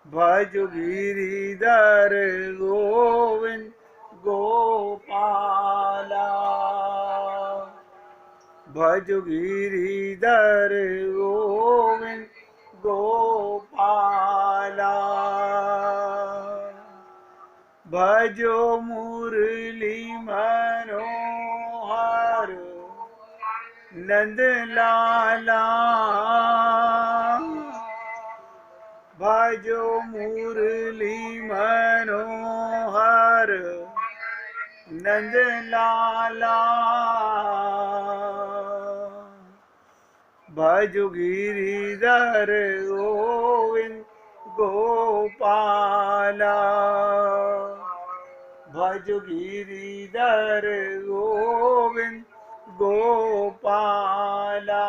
भज गिरिधर गोविंद गोपाला। भज गिरिधर गोविंद गोपाला। भजो मुरली मनोहर नंद लाला। भजो मुरली मनोहर नंद लाला। भजो गिरिधर गोविंद गोपाला। भजो गिरिधर गोविंद गोपाला।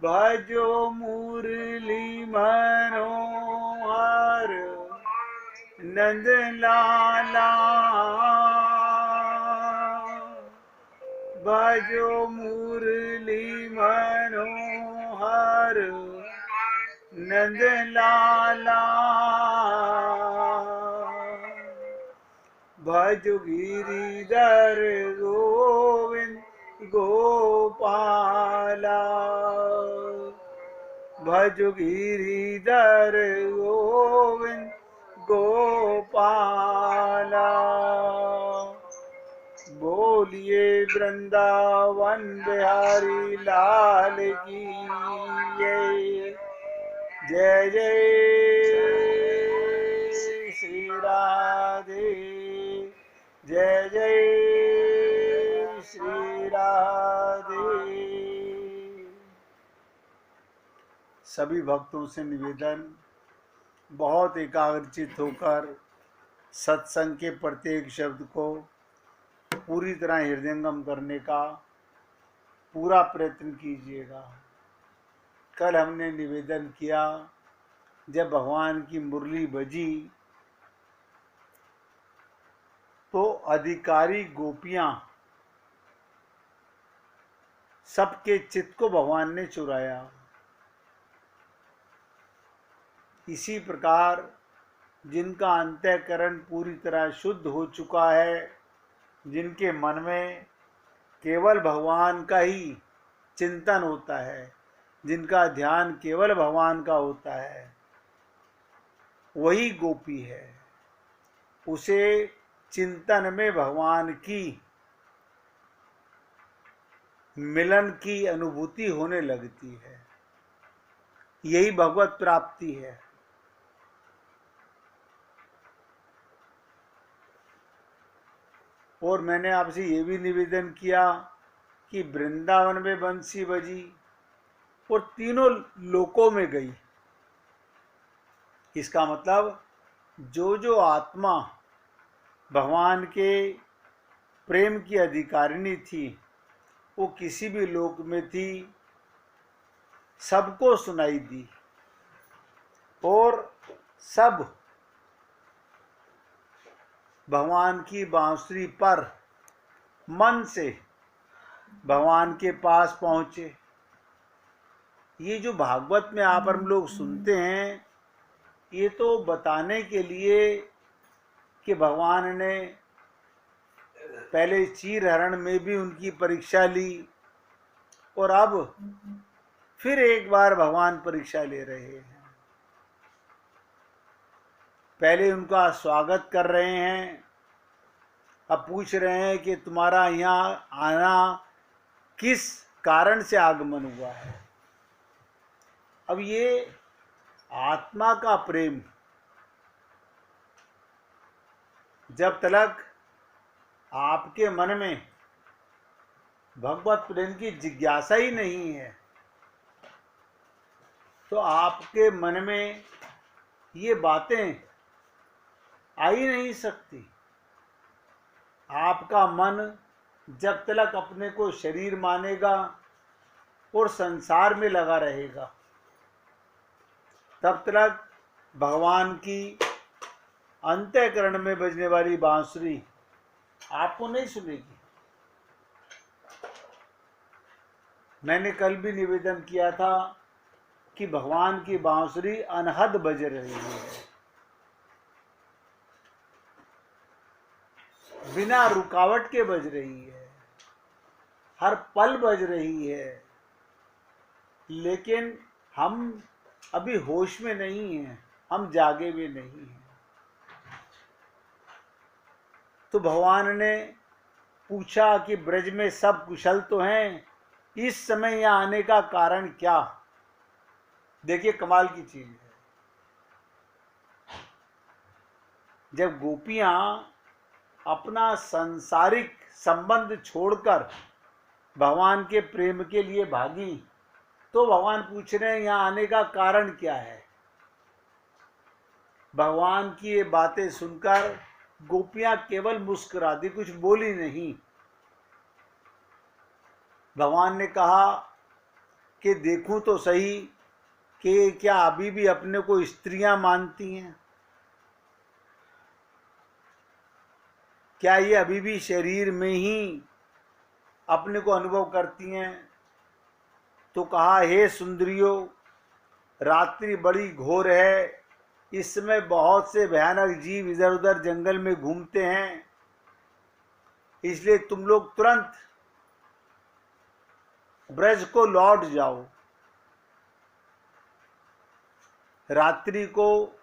भजो मुरली मनोहर नंद लाला। भजो मुरली मनोहर नंद लाला। भजो गिरिधर गोविंद गोपाला। भजो गिरिधर गोविंद गोपाला। बोलिए वृंदावन बिहारी लाल की जय जय श्री राधे। जय जय श्री राधे। सभी भक्तों से निवेदन, बहुत एकाग्रचित होकर सत्संग के प्रत्येक शब्द को पूरी तरह हृदयंगम करने का पूरा प्रयत्न कीजिएगा। कल हमने निवेदन किया, जब भगवान की मुरली बजी तो अधिकारी गोपियां सबके चित्त को भगवान ने चुराया। इसी प्रकार जिनका अंतःकरण पूरी तरह शुद्ध हो चुका है, जिनके मन में केवल भगवान का ही चिंतन होता है, जिनका ध्यान केवल भगवान का होता है, वही गोपी है। उसे चिंतन में भगवान की मिलन की अनुभूति होने लगती है। यही भगवत प्राप्ति है। और मैंने आपसे ये भी निवेदन किया कि वृंदावन में बंसी बजी और तीनों लोकों में गई। इसका मतलब जो जो आत्मा भगवान के प्रेम की अधिकारिणी थी, वो किसी भी लोक में थी, सबको सुनाई दी और सब भगवान की बांसुरी पर मन से भगवान के पास पहुँचे। ये जो भागवत में आप हम लोग सुनते हैं, ये तो बताने के लिए कि भगवान ने पहले चीरहरण में भी उनकी परीक्षा ली और अब फिर एक बार भगवान परीक्षा ले रहे हैं। पहले उनका स्वागत कर रहे हैं, अब पूछ रहे हैं कि तुम्हारा यहाँ आना किस कारण से आगमन हुआ है। अब ये आत्मा का प्रेम जब तक आपके मन में भगवत प्रेम की जिज्ञासा ही नहीं है, तो आपके मन में ये बातें आ ही नहीं सकती। आपका मन जब तक अपने को शरीर मानेगा और संसार में लगा रहेगा, तब तक भगवान की अंतःकरण में बजने वाली बांसुरी आपको नहीं सुनेगी। मैंने कल भी निवेदन किया था कि भगवान की बांसुरी अनहद बज रही है, बिना रुकावट के बज रही है, हर पल बज रही है, लेकिन हम अभी होश में नहीं हैं, हम जागे भी नहीं हैं। तो भगवान ने पूछा कि ब्रज में सब कुशल तो हैं, इस समय यहाँ आने का कारण क्या? देखिए कमाल की चीज है। जब गोपियां अपना सांसारिक संबंध छोड़कर भगवान के प्रेम के लिए भागी, तो भगवान पूछ रहे हैं यहाँ आने का कारण क्या है। भगवान की ये बातें सुनकर गोपियां केवल मुस्कुरा दी, कुछ बोली नहीं। भगवान ने कहा कि देखूं तो सही कि क्या अभी भी अपने को स्त्रियां मानती हैं? क्या ये अभी भी शरीर में ही अपने को अनुभव करती हैं? तो कहा, हे सुंदरियों, रात्रि बड़ी घोर है, इस समय बहुत से भयानक जीव इधर उधर जंगल में घूमते हैं, इसलिए तुम लोग तुरंत ब्रज को लौट जाओ। रात्रि को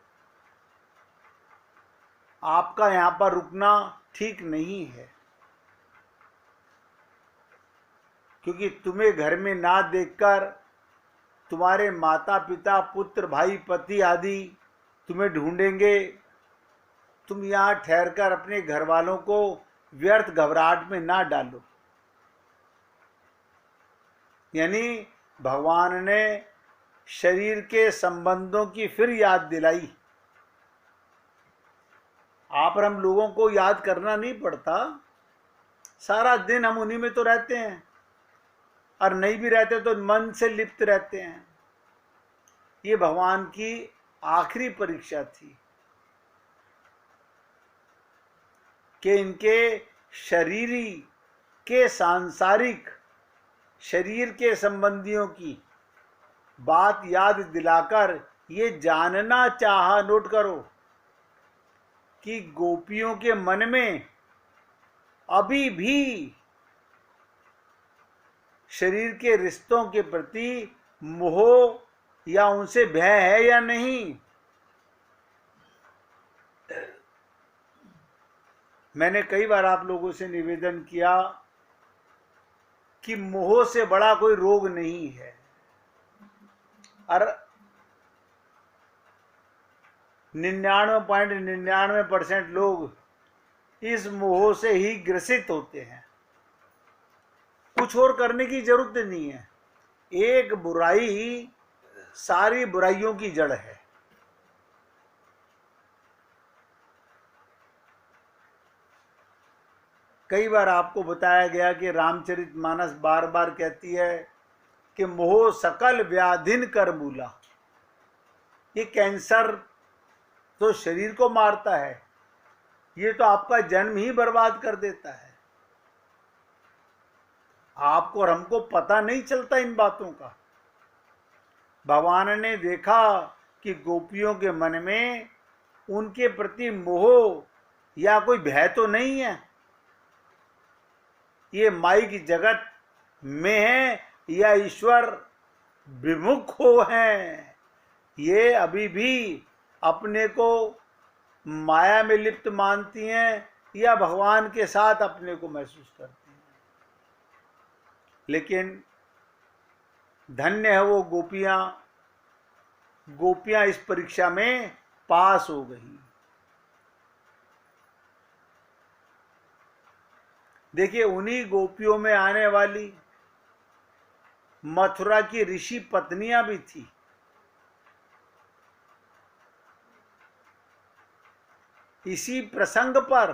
आपका यहाँ पर रुकना ठीक नहीं है, क्योंकि तुम्हें घर में ना देखकर तुम्हारे माता पिता पुत्र भाई पति आदि तुम्हें ढूंढेंगे। तुम यहाँ ठहरकर अपने घर वालों को व्यर्थ घबराहट में ना डालो। यानी भगवान ने शरीर के संबंधों की फिर याद दिलाई। आप और हम लोगों को याद करना नहीं पड़ता, सारा दिन हम उन्हीं में तो रहते हैं, और नहीं भी रहते तो मन से लिप्त रहते हैं। ये भगवान की आखिरी परीक्षा थी कि इनके शरीरी के सांसारिक शरीर के संबंधियों की बात याद दिलाकर ये जानना चाहा, नोट करो, कि गोपियों के मन में अभी भी शरीर के रिश्तों के प्रति मोह या उनसे भय है या नहीं। मैंने कई बार आप लोगों से निवेदन किया कि मोह से बड़ा कोई रोग नहीं है, और 99.99% लोग इस मोह से ही ग्रसित होते हैं। कुछ और करने की जरूरत नहीं है। एक बुराई सारी बुराइयों की जड़ है। कई बार आपको बताया गया कि रामचरितमानस बार बार कहती है कि मोह सकल व्याधिन कर मूला। ये कैंसर तो शरीर को मारता है, ये तो आपका जन्म ही बर्बाद कर देता है। आपको और हमको पता नहीं चलता इन बातों का। भगवान ने देखा कि गोपियों के मन में उनके प्रति मोह या कोई भय तो नहीं है, ये माइक जगत में है या ईश्वर विमुख हो हैं, ये अभी भी अपने को माया में लिप्त मानती हैं या भगवान के साथ अपने को महसूस करती हैं। लेकिन धन्य है वो गोपियां, गोपियां इस परीक्षा में पास हो गई। देखिए, उन्हीं गोपियों में आने वाली मथुरा की ऋषि पत्नियां भी थी। इसी प्रसंग पर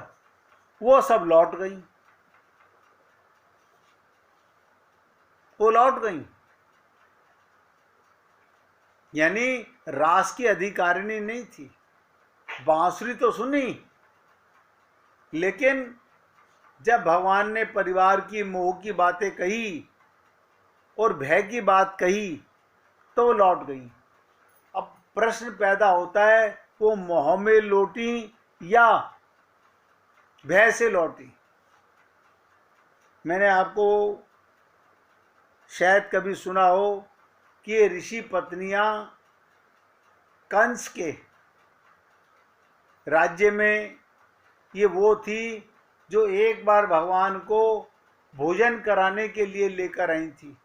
वो सब लौट गई, वो लौट गई। यानी रास की अधिकारिणी नहीं थी। बांसुरी तो सुनी, लेकिन जब भगवान ने परिवार की मोह की बातें कही और भय की बात कही, तो वो लौट गई। अब प्रश्न पैदा होता है, वो मोह में लौटी या भय से लौटी। मैंने आपको शायद कभी सुना हो कि ये ऋषि पत्नियां कंस के राज्य में ये वो थी जो एक बार भगवान को भोजन कराने के लिए लेकर आई थी।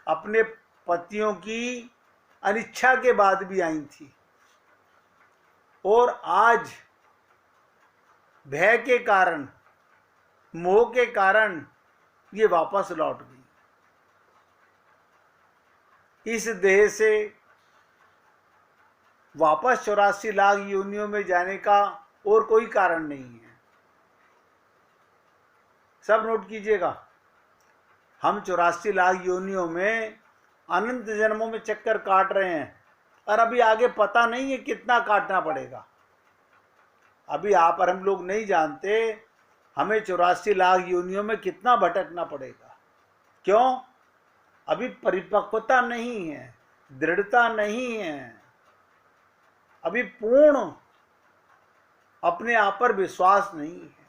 अपने पतियों की अनिच्छा के बाद भी आई थी, और आज भय के कारण, मोह के कारण ये वापस लौट गई। इस देह से वापस 84 लाख योनियों में जाने का और कोई कारण नहीं है। सब नोट कीजिएगा, हम 84 लाख योनियों में अनंत जन्मों में चक्कर काट रहे हैं, और अभी आगे पता नहीं है कितना काटना पड़ेगा। अभी आप और हम लोग नहीं जानते हमें 84 लाख योनियों में कितना भटकना पड़ेगा। क्यों? अभी परिपक्वता नहीं है, दृढ़ता नहीं है, अभी पूर्ण अपने आप पर विश्वास नहीं है।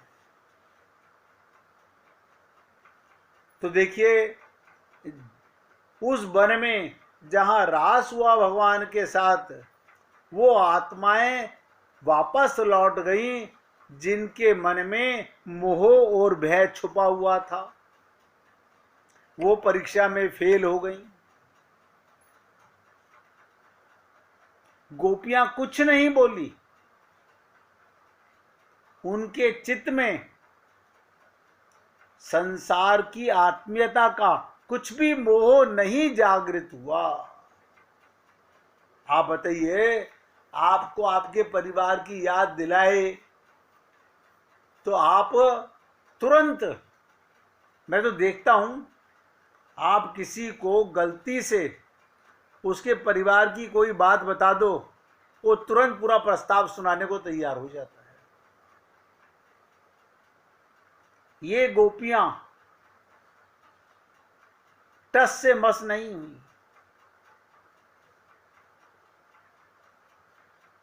तो देखिए, उस वन में जहां रास हुआ भगवान के साथ, वो आत्माएं वापस लौट गईं जिनके मन में मोह और भय छुपा हुआ था। वो परीक्षा में फेल हो गईं। गोपियां कुछ नहीं बोली, उनके चित्त में संसार की आत्मीयता का कुछ भी मोह नहीं जागृत हुआ। आप बताइए, आपको आपके परिवार की याद दिलाए तो आप तुरंत, मैं तो देखता हूं, आप किसी को गलती से उसके परिवार की कोई बात बता दो, वो तुरंत पूरा प्रस्ताव सुनाने को तैयार हो जाता है। ये गोपियां टस से मस नहीं हुई।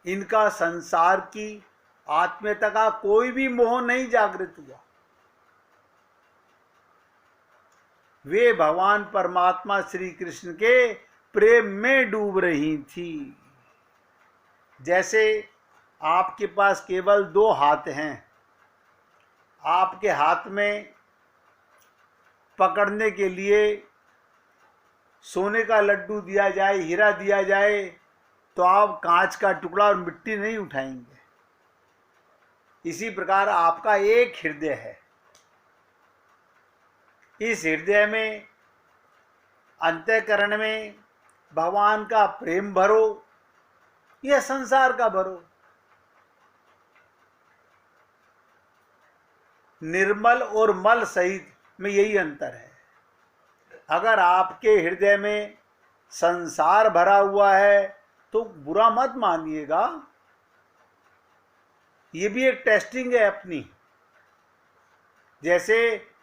इनका संसार की आत्मीयता का कोई भी मोह नहीं जागृत हुआ। वे भगवान परमात्मा श्री कृष्ण के प्रेम में डूब रही थी। जैसे आपके पास केवल 2 हाथ हैं, आपके हाथ में पकड़ने के लिए सोने का लड्डू दिया जाए, हीरा दिया जाए, तो आप कांच का टुकड़ा और मिट्टी नहीं उठाएंगे। इसी प्रकार आपका एक हृदय है। इस हृदय में, अंतःकरण में भगवान का प्रेम भरो या संसार का भरो। निर्मल और मल सहित में यही अंतर है। अगर आपके हृदय में संसार भरा हुआ है तो बुरा मत मानिएगा, ये भी एक टेस्टिंग है अपनी। जैसे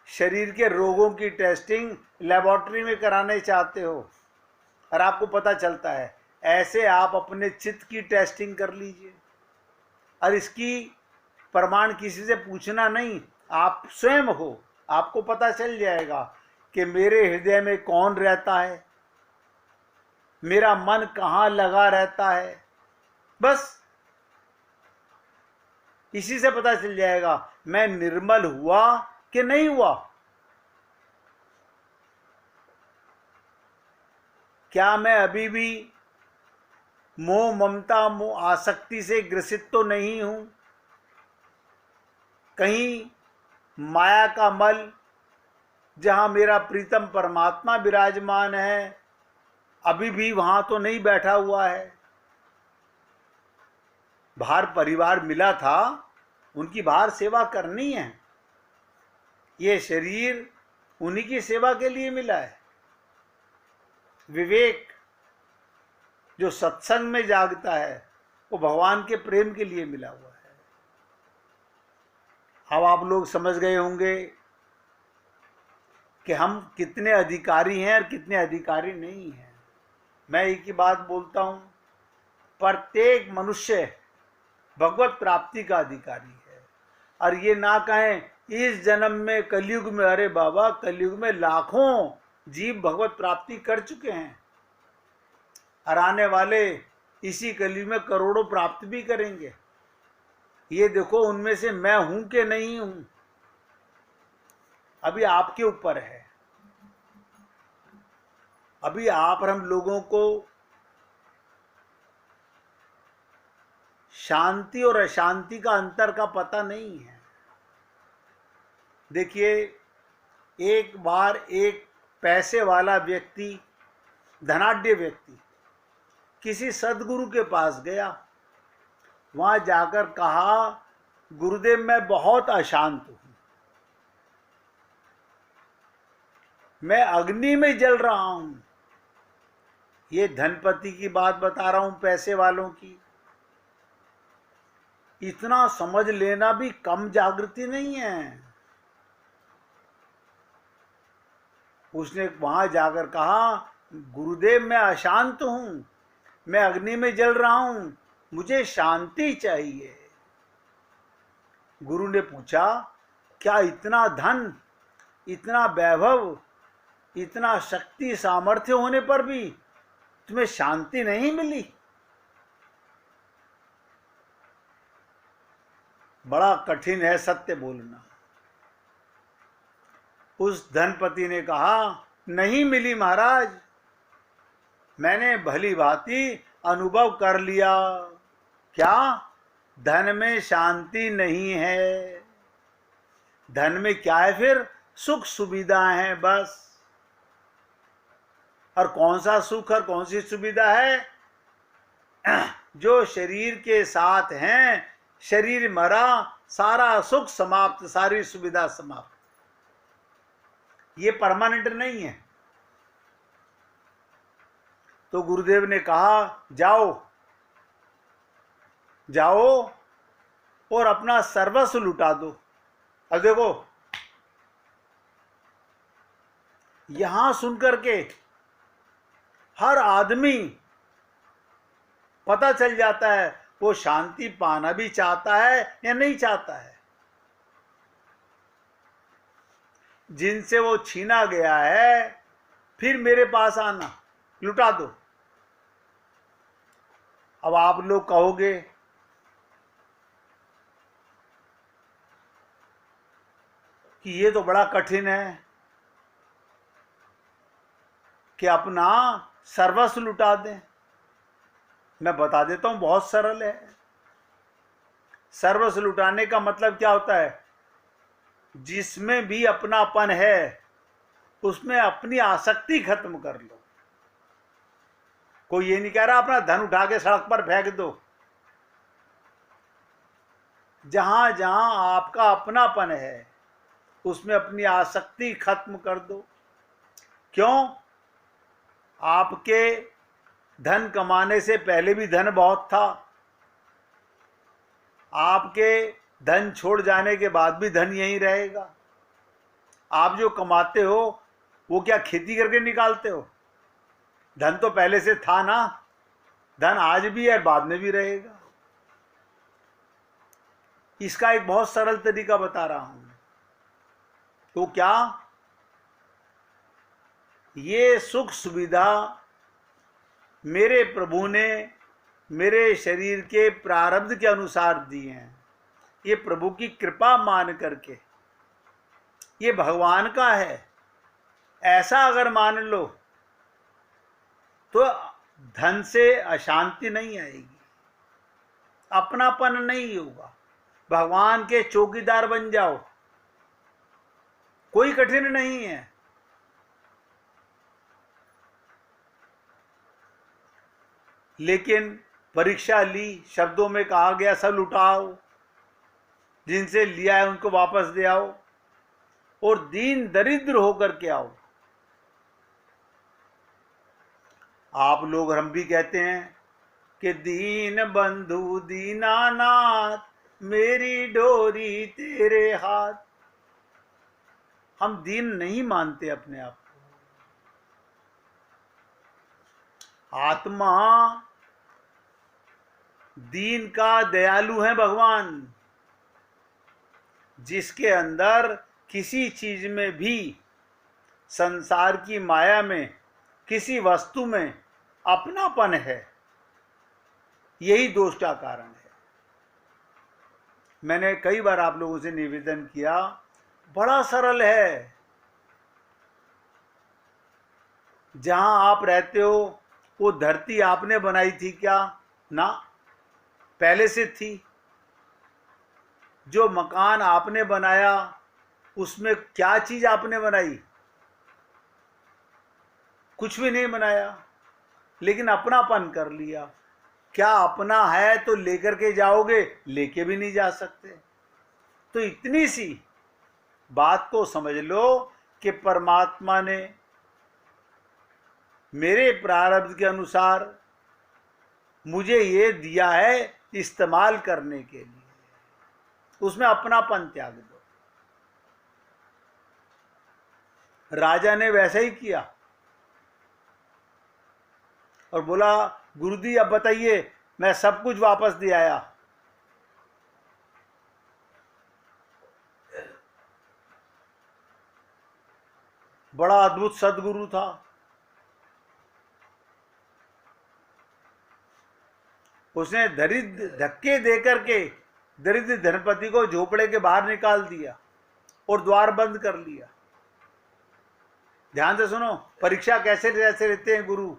शरीर के रोगों की टेस्टिंग लेबोरेटरी में कराने चाहते हो और आपको पता चलता है, ऐसे आप अपने चित्त की टेस्टिंग कर लीजिए। और इसकी प्रमाण किसी से पूछना नहीं, आप स्वयं हो, आपको पता चल जाएगा कि मेरे हृदय में कौन रहता है, मेरा मन कहाँ लगा रहता है। बस इसी से पता चल जाएगा मैं निर्मल हुआ कि नहीं हुआ। क्या मैं अभी भी मोह, ममता, मोह, आसक्ति से ग्रसित तो नहीं हूं? कहीं माया का मल, जहां मेरा प्रीतम परमात्मा विराजमान है, अभी भी वहां तो नहीं बैठा हुआ है? बाहर परिवार मिला था, उनकी बाहर सेवा करनी है। ये शरीर उन्हीं की सेवा के लिए मिला है। विवेक जो सत्संग में जागता है वो भगवान के प्रेम के लिए मिला हुआ है। अब आप लोग समझ गए होंगे कि हम कितने अधिकारी हैं और कितने अधिकारी नहीं हैं। मैं एक ही बात बोलता हूं, प्रत्येक मनुष्य भगवत प्राप्ति का अधिकारी है। और ये ना कहें इस जन्म में कलयुग में, अरे बाबा कलयुग में लाखों जीव भगवत प्राप्ति कर चुके हैं, और आने वाले इसी कलयुग में करोड़ों प्राप्त भी करेंगे। ये देखो उनमें से मैं हूं कि नहीं हूं, अभी आपके ऊपर है। अभी आप और हम लोगों को शांति और अशांति का अंतर का पता नहीं है। देखिए, एक बार एक पैसे वाला व्यक्ति, धनाढ्य व्यक्ति किसी सदगुरु के पास गया। वहां जाकर कहा, गुरुदेव मैं बहुत अशांत हूं, मैं अग्नि में जल रहा हूं। ये धनपति की बात बता रहा हूं, पैसे वालों की। इतना समझ लेना भी कम जागृति नहीं है। उसने वहां जाकर कहा, गुरुदेव मैं अशांत हूं, मैं अग्नि में जल रहा हूं, मुझे शांति चाहिए। गुरु ने पूछा, क्या इतना धन, इतना वैभव, इतना शक्ति सामर्थ्य होने पर भी तुम्हें शांति नहीं मिली? बड़ा कठिन है सत्य बोलना। उस धनपति ने कहा, नहीं मिली महाराज, मैंने भली भांति अनुभव कर लिया। क्या? धन में शांति नहीं है। धन में क्या है फिर? सुख सुविधाएं हैं बस। और कौन सा सुख और कौन सी सुविधा है? जो शरीर के साथ हैं, शरीर मरा, सारा सुख समाप्त, सारी सुविधा समाप्त। ये परमानेंट नहीं है। तो गुरुदेव ने कहा, जाओ जाओ और अपना सर्वस्व लुटा दो। अब देखो, यहां सुनकर के हर आदमी पता चल जाता है वो शांति पाना भी चाहता है या नहीं चाहता है। जिनसे वो छीना गया है, फिर मेरे पास आना, लुटा दो। अब आप लोग कहोगे कि ये तो बड़ा कठिन है कि अपना सर्वस्व लुटा दें। मैं बता देता हूं, बहुत सरल है। सर्वस्व लुटाने का मतलब क्या होता है? जिसमें भी अपनापन है उसमें अपनी आसक्ति खत्म कर लो। कोई ये नहीं कह रहा अपना धन उठा के सड़क पर फेंक दो। जहां जहां आपका अपनापन है उसमें अपनी आसक्ति खत्म कर दो। क्यों? आपके धन कमाने से पहले भी धन बहुत था, आपके धन छोड़ जाने के बाद भी धन यहीं रहेगा। आप जो कमाते हो वो क्या खेती करके निकालते हो? धन तो पहले से था ना। धन आज भी है, बाद में भी रहेगा। इसका एक बहुत सरल तरीका बता रहा हूं। तो क्या ये सुख सुविधा मेरे प्रभु ने मेरे शरीर के प्रारब्ध के अनुसार दिए हैं। ये प्रभु की कृपा मान करके, ये भगवान का है, ऐसा अगर मान लो तो धन से अशांति नहीं आएगी, अपनापन नहीं होगा। भगवान के चौकीदार बन जाओ, कोई कठिन नहीं है। लेकिन परीक्षा ली, शब्दों में कहा गया सब लुटाओ, जिनसे लिया है उनको वापस दे आओ और दीन दरिद्र होकर के आओ। आप लोग, हम भी कहते हैं कि दीन बंधु दीनानाथ, मेरी डोरी तेरे हाथ। हम दीन नहीं मानते अपने आप को। आत्मा दीन का दयालु है भगवान, जिसके अंदर किसी चीज में भी, संसार की माया में, किसी वस्तु में अपनापन है, यही दोष का कारण है। मैंने कई बार आप लोगों से निवेदन किया, बड़ा सरल है। जहां आप रहते हो वो धरती आपने बनाई थी क्या? ना, पहले से थी। जो मकान आपने बनाया उसमें क्या चीज आपने बनाई? कुछ भी नहीं बनाया, लेकिन अपनापन कर लिया। क्या अपना है तो लेकर के जाओगे? लेके भी नहीं जा सकते। तो इतनी सी बात को समझ लो कि परमात्मा ने मेरे प्रारब्ध के अनुसार मुझे ये दिया है इस्तेमाल करने के लिए, उसमें अपनापन त्याग दो। राजा ने वैसा ही किया और बोला, गुरुजी अब बताइए, मैं सब कुछ वापस दे आया। बड़ा अद्भुत सदगुरु था। उसने दरिद्र धक्के देकर के दरिद्र धनपति को झोपड़े के बाहर निकाल दिया और द्वार बंद कर लिया। ध्यान से सुनो, परीक्षा कैसे जैसे लेते हैं गुरु,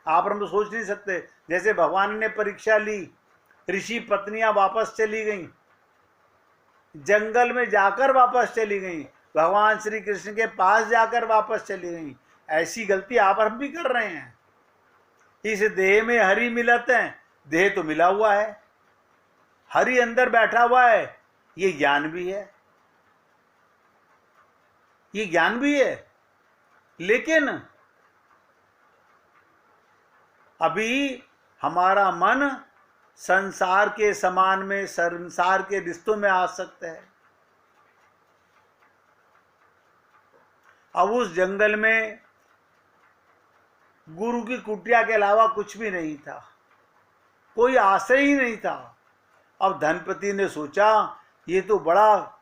आप हम तो सोच नहीं सकते। जैसे भगवान ने परीक्षा ली, ऋषि पत्नियां वापस चली गईं, जंगल में जाकर वापस चली गईं, भगवान श्री कृष्ण के पास जाकर वापस चली गईं। ऐसी गलती आप हम भी कर रहे हैं। इस देह में हरि मिलत है, देह तो मिला हुआ है, हरि अंदर बैठा हुआ है, ये ज्ञान भी है, ये ज्ञान भी है, लेकिन अभी हमारा मन संसार के समान में, संसार के रिश्तों में आ सकता है। अब उस जंगल में गुरु की कुटिया के अलावा कुछ भी नहीं था, कोई आश्रय ही नहीं था। अब धनपति ने सोचा, ये तो बहुत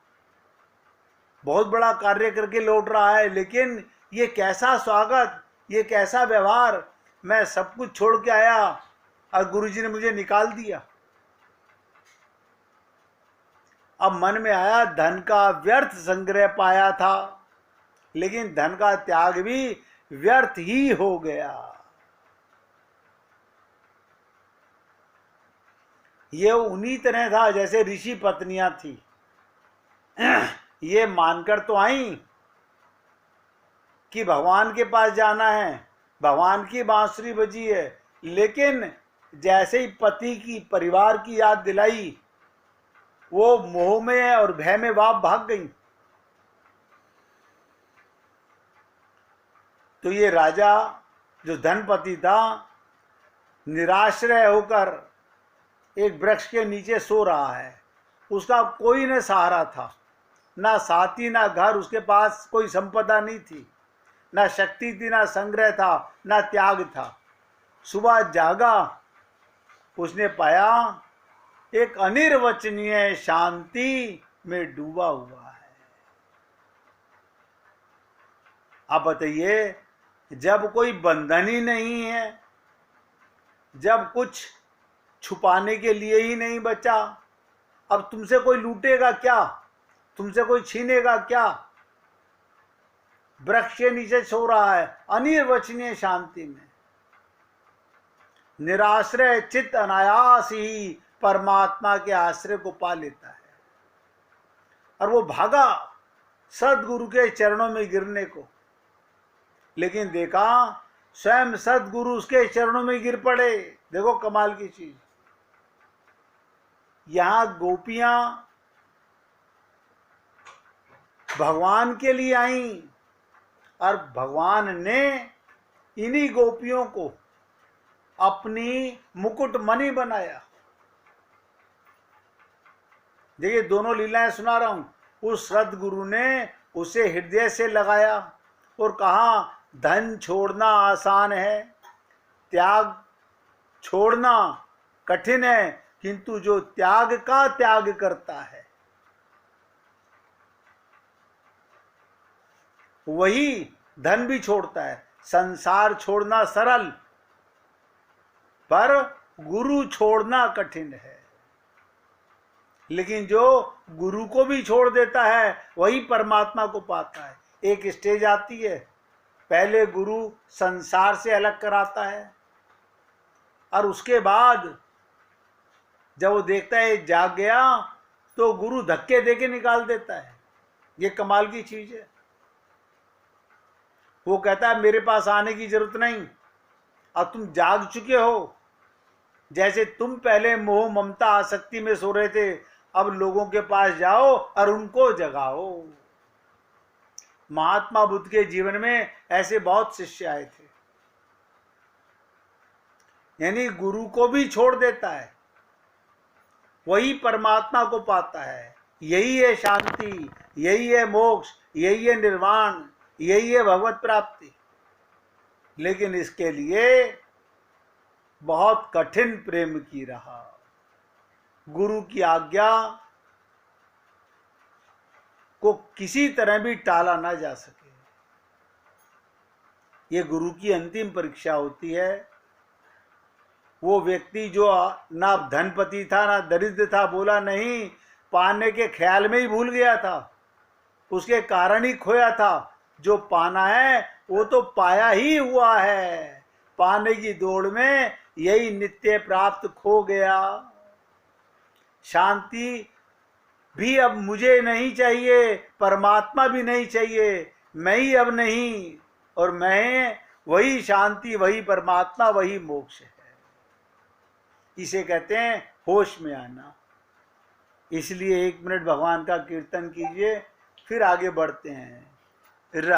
बड़ा कार्य करके लौट रहा है, लेकिन ये कैसा स्वागत, ये कैसा व्यवहार, मैं सब कुछ छोड़ के आया और गुरुजी ने मुझे निकाल दिया। अब मन में आया, धन का व्यर्थ संग्रह पाया था, लेकिन धन का त्याग भी व्यर्थ ही हो गया। ये उन्हीं तरह था जैसे ऋषि पत्नियां थी। ये मानकर तो आई कि भगवान के पास जाना है, भगवान की बांसुरी बजी है, लेकिन जैसे ही पति की, परिवार की याद दिलाई, वो मोह में और भय में भाग गई। तो ये राजा जो धनपति था, निराश्रय होकर एक वृक्ष के नीचे सो रहा है। उसका कोई न सहारा था, ना साथी, ना घर, उसके पास कोई संपदा नहीं थी, ना शक्ति थी, ना संग्रह था, ना त्याग था। सुबह जागा, उसने पाया एक अनिर्वचनीय शांति में डूबा हुआ है। आप बताइए, जब कोई बंधन ही नहीं है, जब कुछ छुपाने के लिए ही नहीं बचा, अब तुमसे कोई लूटेगा क्या, तुमसे कोई छीनेगा क्या? वृक्ष के नीचे सो रहा है अनिर्वचनीय शांति में। निराश्रय चित्त अनायास ही परमात्मा के आश्रय को पा लेता है। और वो भागा सदगुरु के चरणों में गिरने को, लेकिन देखा स्वयं सदगुरु उसके चरणों में गिर पड़े। देखो कमाल की चीज, यहां गोपियां भगवान के लिए आई और भगवान ने इन्हीं गोपियों को अपनी मुकुटमणि बनाया। देखिए, दोनों लीलाएं सुना रहा हूं। उस सदगुरु ने उसे हृदय से लगाया और कहा, धन छोड़ना आसान है, त्याग छोड़ना कठिन है, किंतु जो त्याग का त्याग करता है वही धन भी छोड़ता है। संसार छोड़ना सरल, पर गुरु छोड़ना कठिन है। लेकिन जो गुरु को भी छोड़ देता है वही परमात्मा को पाता है। एक स्टेज आती है, पहले गुरु संसार से अलग कराता है और उसके बाद जब वो देखता है जाग गया तो गुरु धक्के देके निकाल देता है। ये कमाल की चीज है। वो कहता है मेरे पास आने की जरूरत नहीं, अब तुम जाग चुके हो। जैसे तुम पहले मोह ममता आसक्ति में सो रहे थे, अब लोगों के पास जाओ और उनको जगाओ। महात्मा बुद्ध के जीवन में ऐसे बहुत शिष्य आए थे। यानी गुरु को भी छोड़ देता है, वही परमात्मा को पाता है। यही है शांति, यही है मोक्ष, यही है निर्वाण, यही है भगवत प्राप्ति। लेकिन इसके लिए बहुत कठिन प्रेम की रहा। गुरु की आज्ञा को किसी तरह भी टाला ना जा सके। ये गुरु की अंतिम परीक्षा होती है। वो व्यक्ति जो ना धनपति था ना दरिद्र था, बोला नहीं, पाने के ख्याल में ही भूल गया था, उसके कारण ही खोया था। जो पाना है वो तो पाया ही हुआ है। पाने की दौड़ में यही नित्य प्राप्त खो गया। शांति भी अब मुझे नहीं चाहिए, परमात्मा भी नहीं चाहिए, मैं ही अब नहीं, और मैं वही शांति, वही परमात्मा, वही मोक्ष है। इसे कहते हैं होश में आना। इसलिए 1 मिनट भगवान का कीर्तन कीजिए, फिर आगे बढ़ते हैं।